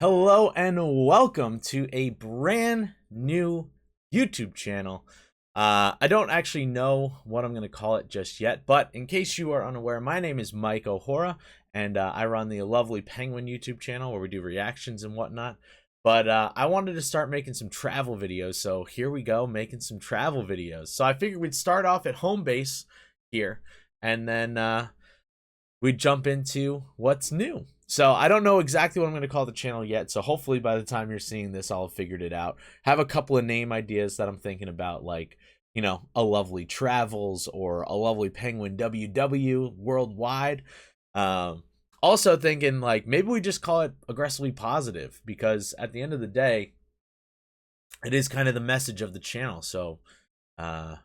Hello and welcome to a brand new YouTube channel. I don't actually know what I'm going to call it just yet, but in case you are unaware, my name is Mike O'Hora, and I run the Lovely Penguin YouTube channel where we do reactions and whatnot. But I wanted to start making some travel videos, so here we go, making some travel videos. So I figured we'd start off at home base here, and then we'd jump into what's new. So I don't know exactly what I'm going to call the channel yet, so hopefully by the time you're seeing this, I'll have figured it out. Have a couple of name ideas that I'm thinking about, like, you know, A Lovely Travels or A Lovely Penguin WW Worldwide. Also thinking, like, maybe we just call it Aggressively Positive, because at the end of the day, it is kind of the message of the channel. So, I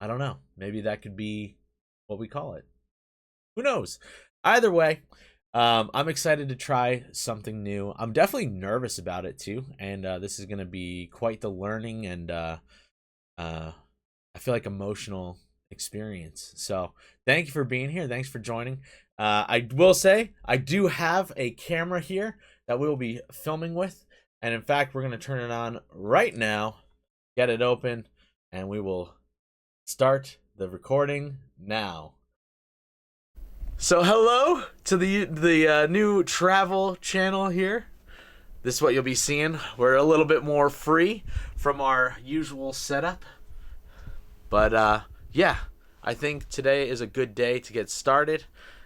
don't know. Maybe that could be what we call it. Who knows? Either way, I'm excited to try something new. I'm definitely nervous about it too, and this is going to be quite the learning and I feel like emotional experience. So thank you for being here. Thanks for joining. I will say I do have a camera here that we will be filming with, and in fact, we're going to turn it on right now, get it open, and we will start the recording now. So hello to the new travel channel here. This is what you'll be seeing. We're a little bit more free from our usual setup. But yeah, I think today is a good day to get started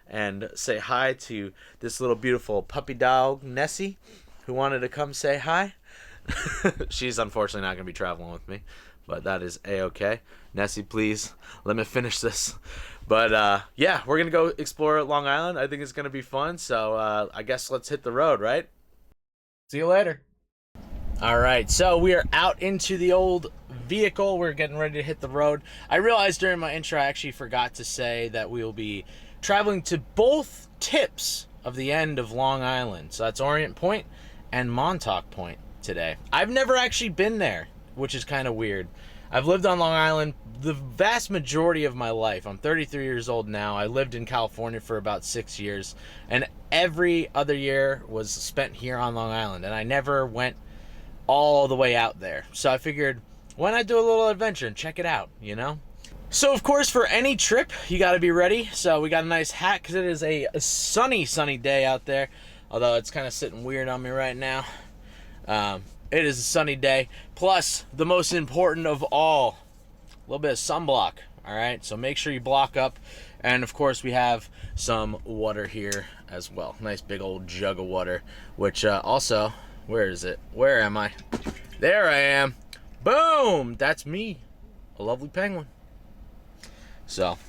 and say hi to this little beautiful puppy dog, Nessie, who wanted to come say hi. She's unfortunately not going to be traveling with me, but that is a-okay. Nessie, please let me finish this. But yeah, we're gonna go explore Long Island. I think it's gonna be fun, so I guess let's hit the road, right? See you later. All right, so we are out into the old vehicle. We're getting ready to hit the road. I realized during my intro I actually forgot to say that we will be traveling to both tips of the end of Long Island. So that's Orient Point and Montauk Point today. I've never actually been there, which is kind of weird. I've lived on Long Island the vast majority of my life. I'm 33 years old now. I lived in California for about 6 years, and every other year was spent here on Long Island, and I never went all the way out there. So I figured, why not do a little adventure and check it out, you know? So, of course, for any trip, you got to be ready. So we got a nice hat because it is a sunny day out there, although it's kind of sitting weird on me right now. It is a sunny day, plus the most important of all, a little bit of sunblock. All right, so make sure you block up, and of course we have some water here as well. Nice big old jug of water, which also, where is it? Where am I? There I am. Boom! That's me, a lovely penguin. So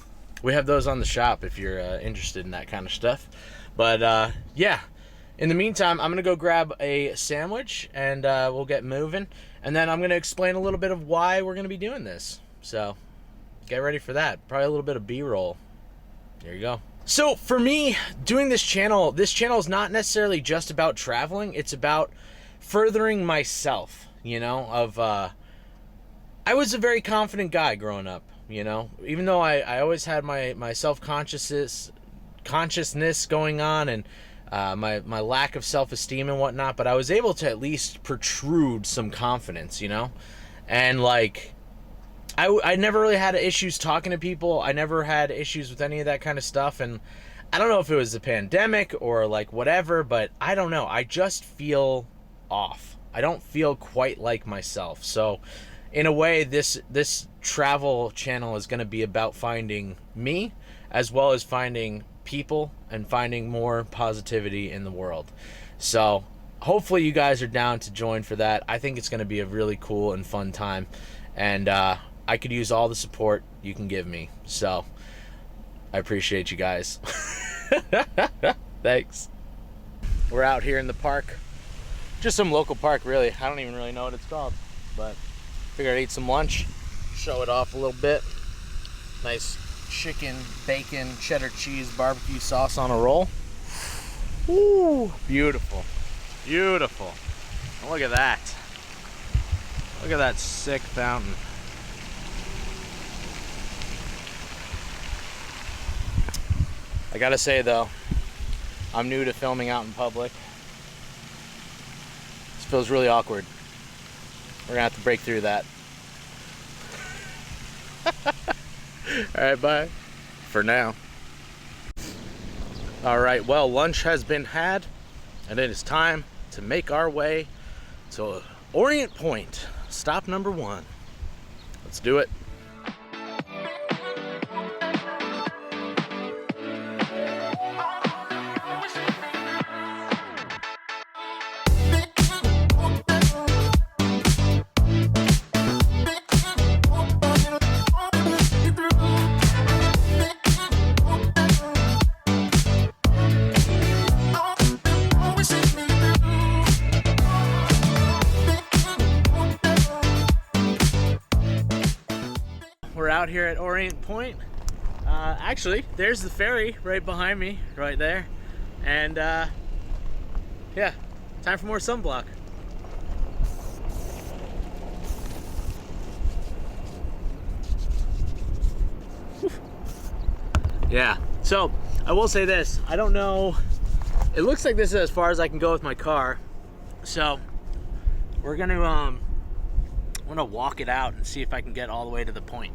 we have those on the shop if you're interested in that kind of stuff. But yeah. In the meantime, I'm going to go grab a sandwich, and we'll get moving. And then I'm going to explain a little bit of why we're going to be doing this. So, get ready for that. Probably a little bit of B-roll. There you go. So, for me, doing this channel is not necessarily just about traveling. It's about furthering myself, you know, I was a very confident guy growing up, you know. Even though I always had my self-consciousness going on, and my lack of self-esteem and whatnot, but I was able to at least protrude some confidence, you know? And, like, I never really had issues talking to people. I never had issues with any of that kind of stuff, and I don't know if it was the pandemic or, like, whatever, but I don't know. I just feel off. I don't feel quite like myself. So, in a way, this travel channel is going to be about finding me, as well as finding people and finding more positivity in the world. So hopefully you guys are down to join for that. I think it's going to be a really cool and fun time, and I could use all the support you can give me. So I appreciate you guys. Thanks. We're out here in the park, just some local park, really. I don't even really know what it's called, but figured I'd eat some lunch, show it off a little bit. Nice chicken, bacon, cheddar cheese, barbecue sauce on a roll. Ooh, beautiful. Beautiful. And look at that. Look at that sick fountain. I gotta say though, I'm new to filming out in public. This feels really awkward. We're gonna have to break through that. Alright, bye. For now. Alright, well, lunch has been had, and it is time to make our way to Orient Point, stop number 1. Let's do it. We're out here at Orient Point. Actually, there's the ferry right behind me, right there. And yeah, time for more sunblock. Whew. Yeah, so I will say this, I don't know, it looks like this is as far as I can go with my car. So we're gonna I'm gonna walk it out and see if I can get all the way to the point.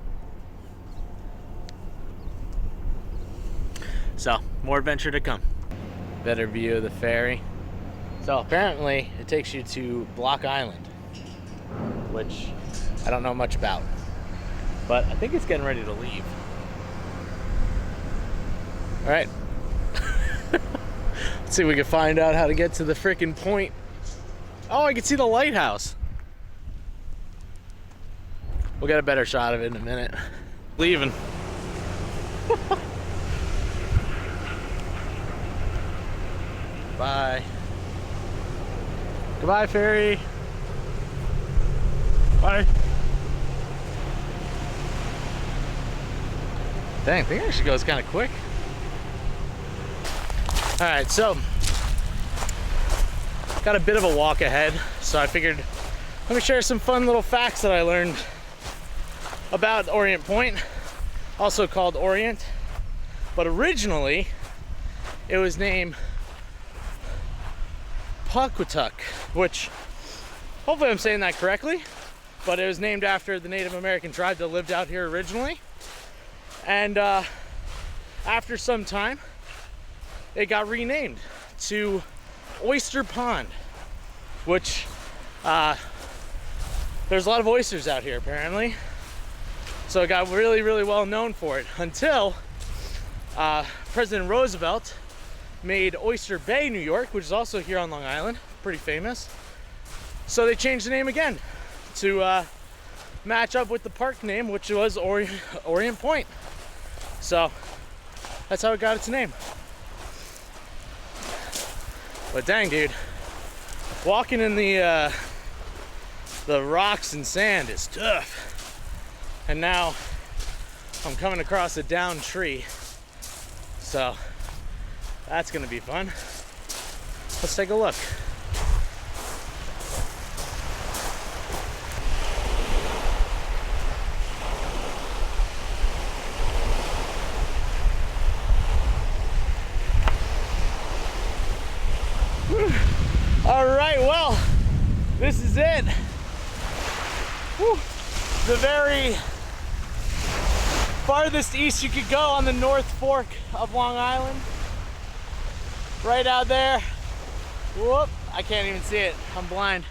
So, more adventure to come. Better view of the ferry. So apparently it takes you to Block Island, which I don't know much about, but I think it's getting ready to leave. All right. Let's see if we can find out how to get to the frickin' point. Oh, I can see the lighthouse. We'll get a better shot of it in a minute. Leaving. Bye. Goodbye, ferry. Bye. Dang, I think it actually goes kind of quick. All right, so got a bit of a walk ahead, so I figured let me share some fun little facts that I learned about Orient Point, also called Orient, but originally it was named Pawcatuck, which hopefully I'm saying that correctly, but it was named after the Native American tribe that lived out here originally. And after some time, it got renamed to Oyster Pond, which there's a lot of oysters out here apparently. So it got really, really well known for it until President Roosevelt made Oyster Bay, New York, which is also here on Long Island, pretty famous. So they changed the name again to match up with the park name, which was Orient Point. So that's how it got its name. But dang, dude, walking in the rocks and sand is tough. And now I'm coming across a downed tree, so that's gonna be fun. Let's take a look. All right, well, this is it. Whew. The very farthest east you could go on the North Fork of Long Island. Right out there. Whoop, I can't even see it. I'm blind.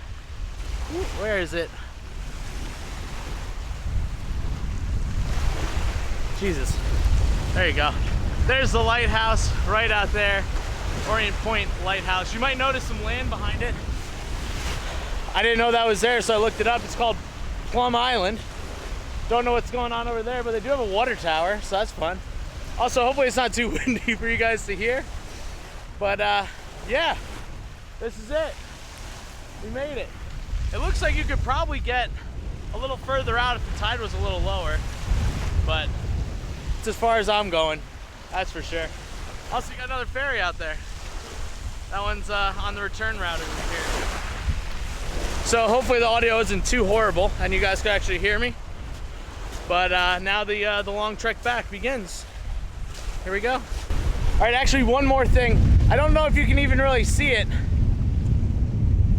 Whoop, where is it? Jesus. There you go. There's the lighthouse right out there. Orient Point Lighthouse. You might notice some land behind it. I didn't know that was there, so I looked it up. It's called Plum Island. Don't know what's going on over there, but they do have a water tower, so that's fun. Also, hopefully it's not too windy for you guys to hear. But yeah, this is it. We made it. It looks like you could probably get a little further out if the tide was a little lower, but it's as far as I'm going, that's for sure. Also, you got another ferry out there. That one's on the return route over here. So hopefully the audio isn't too horrible and you guys can actually hear me. But now the long trek back begins. Here we go. All right, actually one more thing. I don't know if you can even really see it,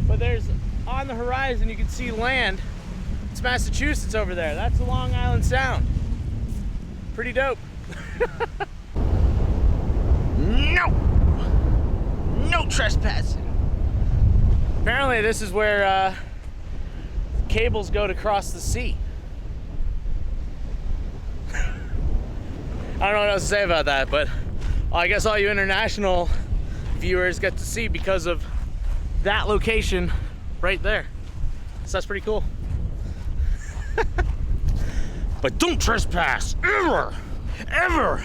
but there's on the horizon, you can see land. It's Massachusetts over there. That's the Long Island Sound. Pretty dope. No! No trespassing. Apparently this is where cables go to cross the sea. I don't know what else to say about that, but I guess all you international viewers get to see because of that location right there. So that's pretty cool. But don't trespass, ever, ever.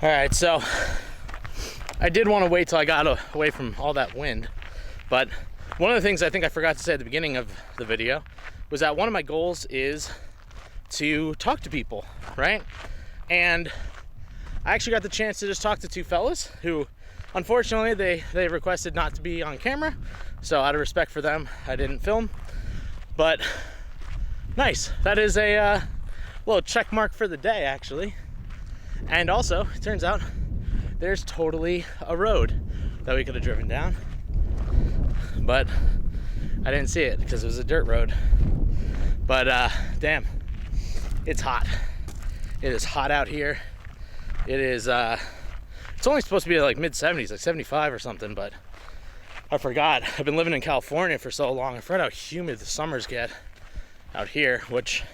All right, so I did want to wait till I got away from all that wind, but one of the things I think I forgot to say at the beginning of the video was that one of my goals is to talk to people, right? And I actually got the chance to just talk to two fellas who, unfortunately, they requested not to be on camera, so out of respect for them, I didn't film. But nice, that is a little check mark for the day, actually. And also, it turns out there's totally a road that we could have driven down, but I didn't see it because it was a dirt road. But damn, it's hot. It is hot out here. It is it's only supposed to be like mid-70s, like 75 or something, but I forgot. I've been living in California for so long. I forgot how humid the summers get out here, which,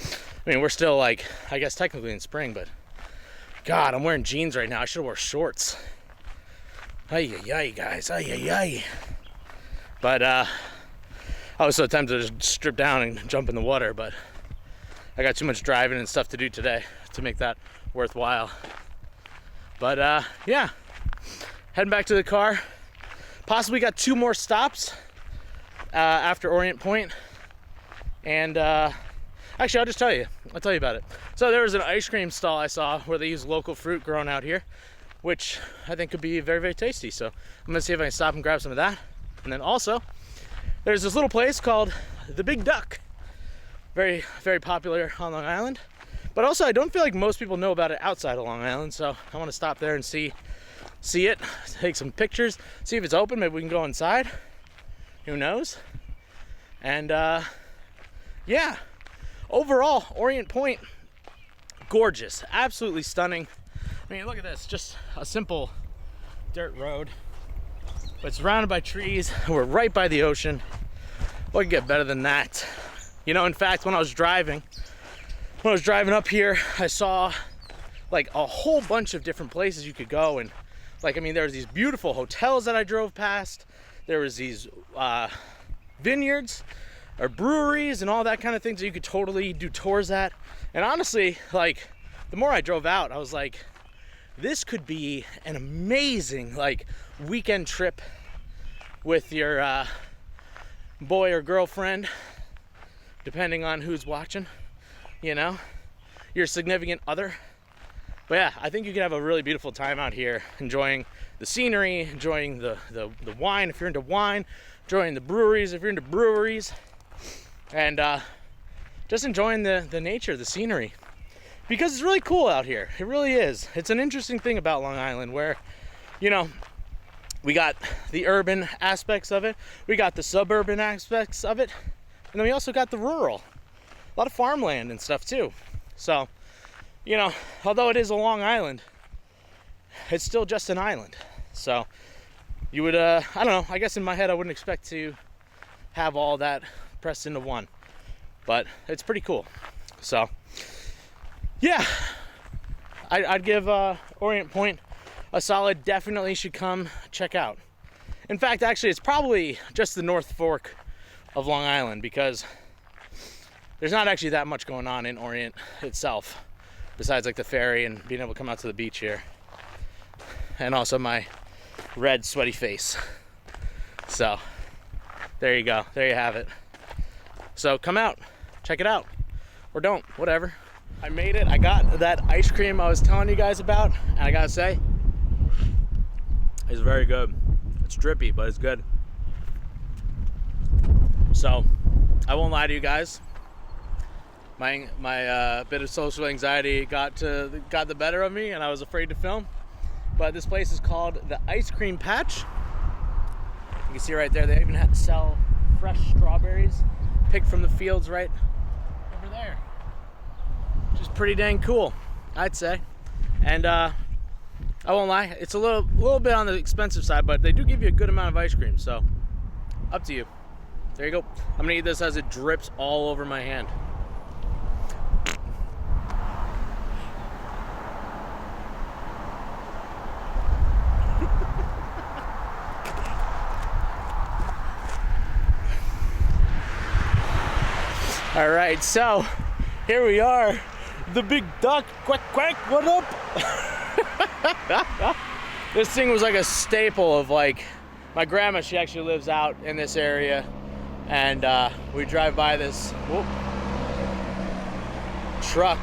I mean, we're still like, I guess technically in spring, but God, I'm wearing jeans right now. I should have wore shorts. Ay, ay, ay, guys. Ay, ay, ay. But I was so tempted to just strip down and jump in the water, but I got too much driving and stuff to do today to make that worthwhile. But yeah, heading back to the car. Possibly got 2 more stops after Orient Point. And actually, I'll just tell you. I'll tell you about it. So there was an ice cream stall I saw where they use local fruit grown out here, which I think could be very, very tasty. So I'm gonna see if I can stop and grab some of that. And then also, there's this little place called The Big Duck. Very, very popular on Long Island. But also, I don't feel like most people know about it outside of Long Island. So I want to stop there and see it, take some pictures, see if it's open. Maybe we can go inside. Who knows? And yeah. Overall, Orient Point, gorgeous, absolutely stunning. I mean, look at this, just a simple dirt road, but surrounded by trees. We're right by the ocean. What could get better than that? You know, in fact, when I was driving up here, I saw like a whole bunch of different places you could go. And like, I mean, there was these beautiful hotels that I drove past. There was these vineyards or breweries and all that kind of things that you could totally do tours at. And honestly, like, the more I drove out, I was like, this could be an amazing like weekend trip with your boy or girlfriend, depending on who's watching, you know, your significant other. But yeah, I think you could have a really beautiful time out here, enjoying the scenery, enjoying the wine if you're into wine, enjoying the breweries if you're into breweries, and just enjoying the nature, the scenery, because it's really cool out here. It really is. It's an interesting thing about Long Island where, you know, we got the urban aspects of it, we got the suburban aspects of it, and then we also got the rural, a lot of farmland and stuff too. So, you know, although it is a Long Island, it's still just an island. So you would I don't know, I guess in my head I wouldn't expect to have all that pressed into one, but it's pretty cool. So yeah, I'd give Orient Point a solid definitely should come check out. In fact, actually, it's probably just the North Fork of Long Island, because there's not actually that much going on in Orient itself besides like the ferry and being able to come out to the beach here, and also my red sweaty face. So there you go, there you have it. So come out, check it out, or don't, whatever. I made it. I got that ice cream I was telling you guys about, and I gotta say, it's very good. It's drippy, but it's good. So I won't lie to you guys, My bit of social anxiety got the better of me, and I was afraid to film. But this place is called the Ice Cream Patch. You can see right there, they even sell fresh strawberries picked from the fields right over there, which is pretty dang cool, I'd say. And I won't lie, it's a little bit on the expensive side, but they do give you a good amount of ice cream, so up to you. There you go. I'm gonna eat this as it drips all over my hand. All right, so here we are, the big duck, quack, quack, what up? This thing was like a staple of like, my grandma, she actually lives out in this area, and we drive by this truck.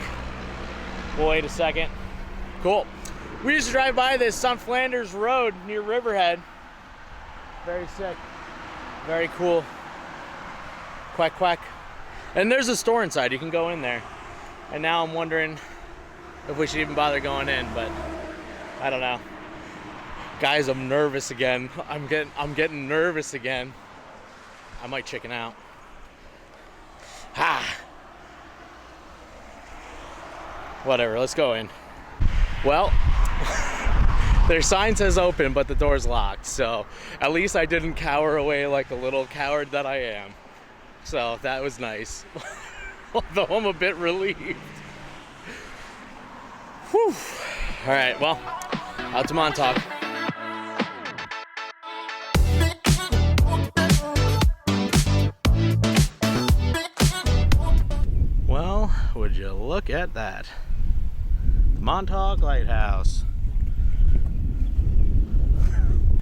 We'll wait a second. Cool. We used to drive by this on Flanders Road near Riverhead. Very sick, very cool. Quack, quack. And there's a store inside, you can go in there. And now I'm wondering if we should even bother going in, but I don't know. Guys, I'm nervous again. I'm getting nervous again. I might chicken out. Whatever, let's go in. Well, their sign says open, but the door's locked, so at least I didn't cower away like a little coward that I am. So that was nice. Although I'm a bit relieved. Whew. All right, well, out to Montauk. Well, would you look at that? Montauk Lighthouse.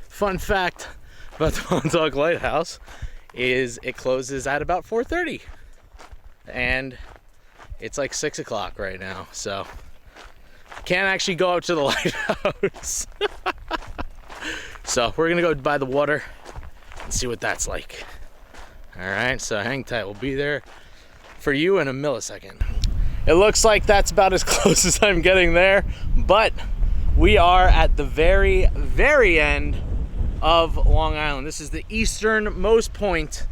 Fun fact about the Montauk Lighthouse is it closes at about 4:30, and it's like 6 o'clock right now, so can't actually go out to the lighthouse. So we're gonna go by the water and see what that's like. All right, so hang tight, we'll be there for you in a millisecond. It looks like that's about as close as I'm getting there, but we are at the very, very end of Long Island. This is the easternmost point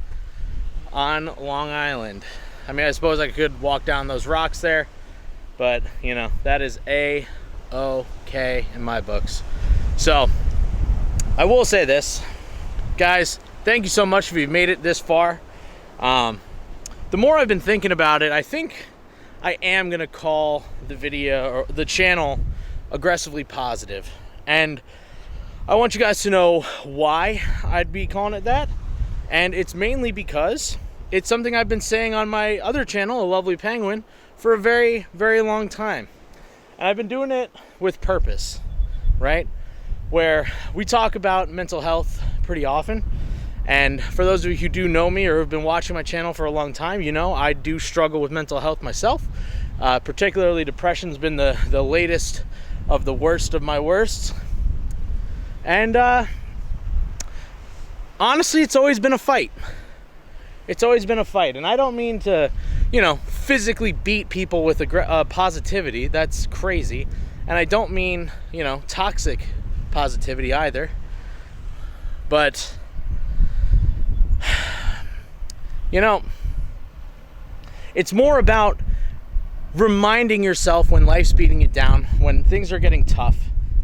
on Long Island. I mean, I suppose I could walk down those rocks there, but you know, that is A-OK in my books. So I will say this, guys, thank you so much if you've made it this far. The more I've been thinking about it, I think I am gonna call the video or the channel aggressively positive, and I want you guys to know why I'd be calling it that. And it's mainly because it's something I've been saying on my other channel, A Lovely Penguin, for a very, very long time. And I've been doing it with purpose, right? Where we talk about mental health pretty often. And for those of you who do know me or have been watching my channel for a long time, you know I do struggle with mental health myself. Particularly depression's been the latest of the worst of my worsts. And honestly, it's always been a fight. It's always been a fight. And I don't mean to, you know, physically beat people with positivity. That's crazy. And I don't mean, you know, toxic positivity either. But, you know, it's more about reminding yourself when life's beating you down, when things are getting tough,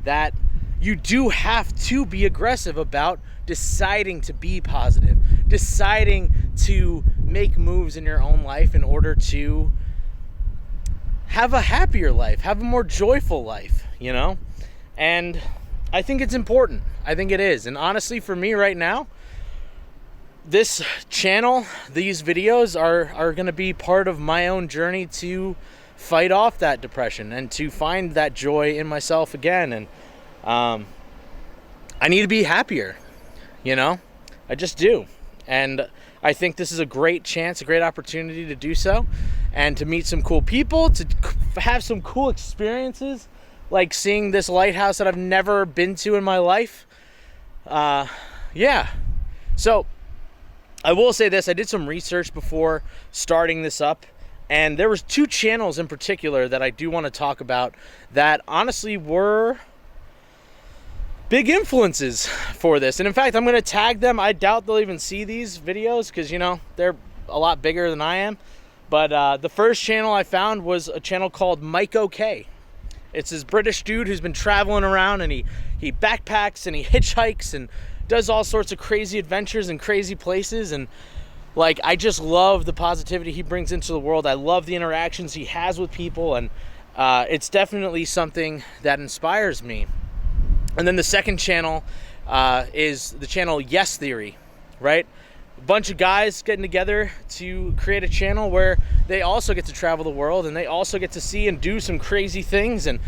that you do have to be aggressive about deciding to be positive, deciding to make moves in your own life in order to have a happier life, have a more joyful life, you know? And I think it's important. I think it is. And honestly, for me right now, this channel, these videos are going to be part of my own journey to fight off that depression and to find that joy in myself again. And I need to be happier, you know? I just do. And I think this is a great chance, a great opportunity to do so, and to meet some cool people, to have some cool experiences, like seeing this lighthouse that I've never been to in my life. Yeah. So I will say this, I did some research before starting this up, And there was two channels in particular that I do want to talk about that honestly were big influences for this. And in fact, I'm going to tag them. I doubt they'll even see these videos because, you know, they're a lot bigger than I am. But the first channel I found was a channel called Montauk. It's this British dude who's been traveling around, and he backpacks and he hitchhikes and does all sorts of crazy adventures and crazy places. And like, I just love the positivity he brings into the world. I love the interactions he has with people, and it's definitely something that inspires me. And then the second channel is the channel Yes Theory, right? A bunch of guys getting together to create a channel where they also get to travel the world, and they also get to see and do some crazy things. And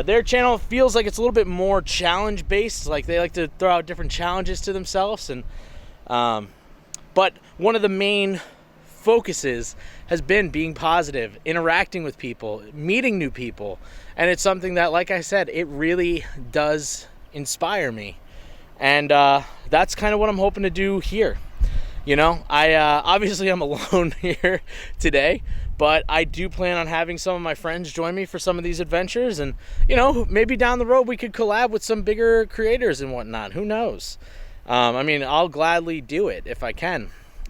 their channel feels like it's a little bit more challenge based. Like, they like to throw out different challenges to themselves. And but one of the main focuses has been being positive, interacting with people, meeting new people. And it's something that, like I said, it really does inspire me. And that's kind of what I'm hoping to do here. You know, obviously I'm alone here today, but I do plan on having some of my friends join me for some of these adventures. And, you know, maybe down the road we could collab with some bigger creators and whatnot. Who knows? I mean, I'll gladly do it if I can.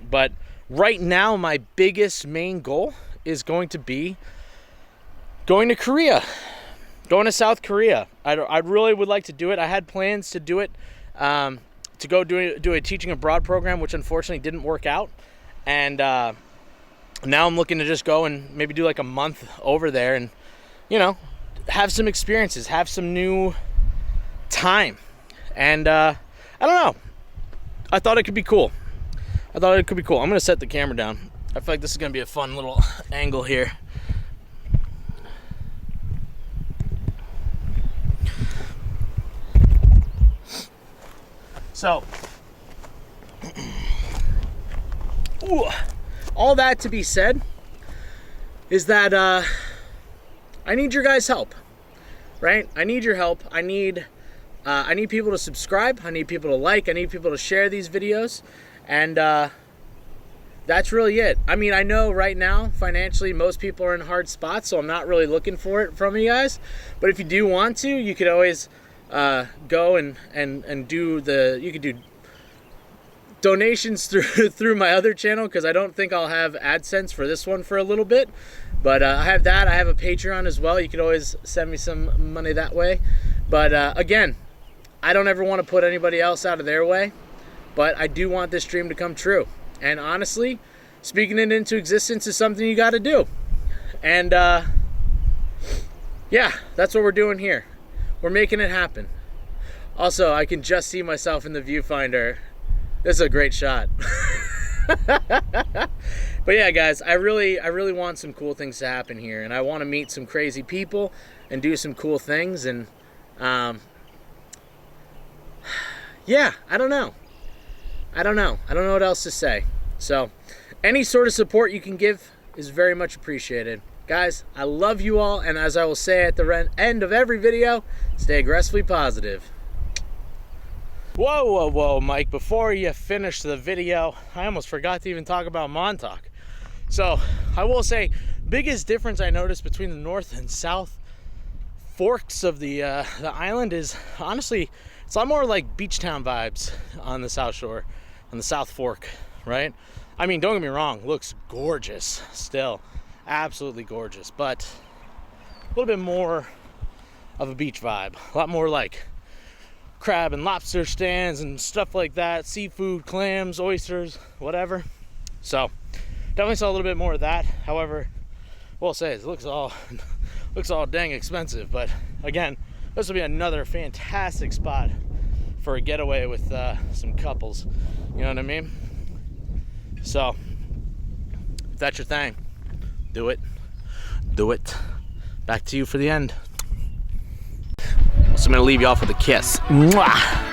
But right now, my biggest main goal is going to be going to Korea, going to South Korea. I really would like to do it. I had plans to do it, to go do a teaching abroad program, which unfortunately didn't work out. And now I'm looking to just go and maybe do like a month over there and, you know, have some experiences, have some new time. And I don't know. I thought it could be cool. I'm going to set the camera down. I feel like this is going to be a fun little angle here. So, all that to be said is that I need your guys' help, right? I need your help. I need people to subscribe. I need people to like. I need people to share these videos. And that's really it. I mean, I know right now, financially, most people are in hard spots, so I'm not really looking for it from you guys. But if you do want to, you could always go and do you could do donations through my other channel, because I don't think I'll have AdSense for this one for a little bit. But I have that. I have a Patreon as well. You could always send me some money that way. But again, I don't ever want to put anybody else out of their way. But I do want this dream to come true. And honestly, speaking it into existence is something you got to do. And yeah, that's what we're doing here. We're making it happen. Also, I can just see myself in the viewfinder. This is a great shot. But yeah, guys, I really want some cool things to happen here. And I want to meet some crazy people and do some cool things. And yeah, I don't know what else to say. So any sort of support you can give is very much appreciated. Guys, I love you all, and as I will say at the end of every video, stay aggressively positive. Whoa, Mike, before you finish the video, I almost forgot to even talk about Montauk. So I will say, biggest difference I noticed between the north and south forks of the island is, honestly, it's a lot more like beach town vibes on the South Shore, on the South Fork, right? I mean, don't get me wrong, looks gorgeous still, absolutely gorgeous, but a little bit more of a beach vibe, a lot more like crab and lobster stands and stuff like that, seafood, clams, oysters, whatever. So definitely saw a little bit more of that. However, we'll say it looks all dang expensive, but again, this will be another fantastic spot for a getaway with some couples. You know what I mean? So, if that's your thing, do it. Do it. Back to you for the end. So I'm going to leave you off with a kiss. Mwah!